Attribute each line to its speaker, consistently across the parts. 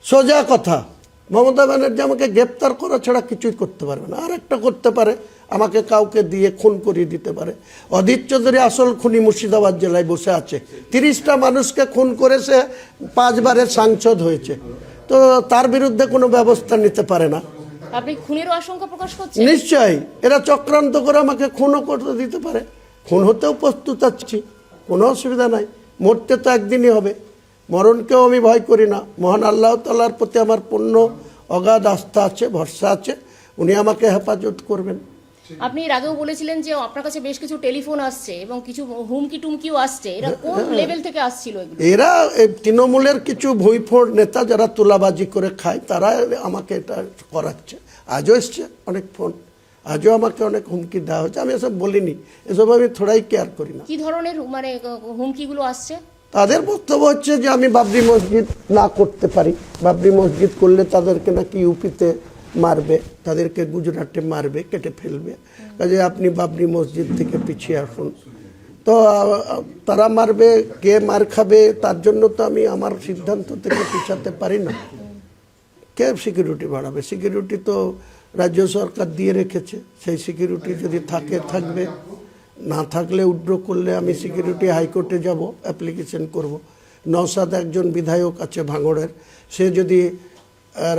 Speaker 1: সোজা কথা, মমতা ব্যানার্জি আমাকে গ্রেপ্তার করা ছাড়া কিছুই করতে পারবে না। আর একটা করতে পারে, আমাকে কাউকে দিয়ে খুন করিয়ে দিতে পারে। অধীর চৌধুরী আসল খুনি মুর্শিদাবাদ জেলায় বসে আছে, 30টা মানুষকে খুন করেছে, 5 বারের সাংসদ হয়েছে। তো তার বিরুদ্ধে কোনো ব্যবস্থা নিতে পারে না।
Speaker 2: আপনি খুনের আশঙ্কা প্রকাশ করছেন?
Speaker 1: নিশ্চয়ই, এরা চক্রান্ত করে আমাকে খুনও করতে দিতে পারে। খুন হতেও প্রস্তুত আছি, কোনো অসুবিধা নাই। মরতে তো একদিনই হবে, মরণকেও আমি ভয় করি না। মহান আল্লাহ তাআলার প্রতি আমার পূর্ণ অগাধ আস্থা আছে, ভরসা আছে, উনি আমাকে হেফাজত করবেন।
Speaker 2: আপনি এর আগেও বলেছিলেন যে আপনার কাছে বেশ কিছু টেলিফোন আসছে এবং কিছু হুমকি টুমকিও আসছে, এরা কোন লেভেল থেকে আসছিল এগুলো?
Speaker 1: এরা তৃণমূলের কিছু ভুঁইফোড় নেতা যারা তোলাবাজি করে খায়, তারা আমাকে এটা করাচ্ছে। আজও এসছে অনেক ফোন, আজও আমাকে অনেক হুমকি দেওয়া হচ্ছে। আমি এসব বলিনি, এসব আমি থোড়াই কেয়ার করি না।
Speaker 2: কি ধরনের মানে হুমকিগুলো আসছে?
Speaker 1: তাদের বক্তব্য হচ্ছে যে আমি বাবরি মসজিদ না করতে পারি, বাবরি মসজিদ করলে তাদেরকে নাকি ইউপিতে মারবে, তাদেরকে গুজরাটে মারবে, কেটে ফেলবে, কাজে আপনি বাবরি মসজিদ থেকে পিছিয়ে আসুন। তো তারা মারবে, কে মার খাবে, তার জন্য তো আমি আমার সিদ্ধান্ত থেকে পিছাতে পারি না। কে সিকিউরিটি বাড়াবে? সিকিউরিটি তো রাজ্য সরকার দিয়ে রেখেছে, সেই সিকিউরিটি যদি থাকে থাকবে, না থাকলে উইথড্র করলে আমি সিকিউরিটি হাইকোর্টে যাব, অ্যাপ্লিকেশন করব। নওশাদ একজন বিধায়ক আছে ভাঙড়ের, সে যদি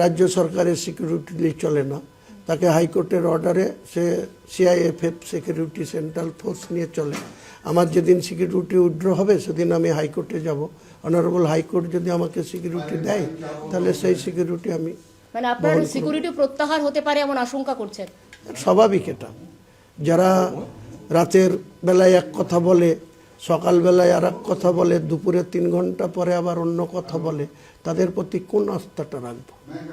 Speaker 1: রাজ্য সরকারের সিকিউরিটি চলে না, তাকে হাইকোর্টের অর্ডারে সে সিআইএফএফ সিকিউরিটি সেন্ট্রাল ফোর্স নিয়ে চলে। আমার যেদিন সিকিউরিটি উইথড্র হবে সেদিন আমি হাইকোর্টে যাব। অনারেবল হাইকোর্ট যদি আমাকে সিকিউরিটি দেয়, তাহলে সেই সিকিউরিটি আমি,
Speaker 2: মানে আপনার সিকিউরিটি প্রত্যাহার হতে পারে এমন আশঙ্কা করছেন?
Speaker 1: স্বাভাবিক এটা। যারা রাতের বেলায় এক কথা বলে, সকালবেলায় আর এক কথা বলে, দুপুরে 3 ঘন্টা পরে আবার অন্য কথা বলে, তাদের প্রতি কোন আস্থাটা রাখবো?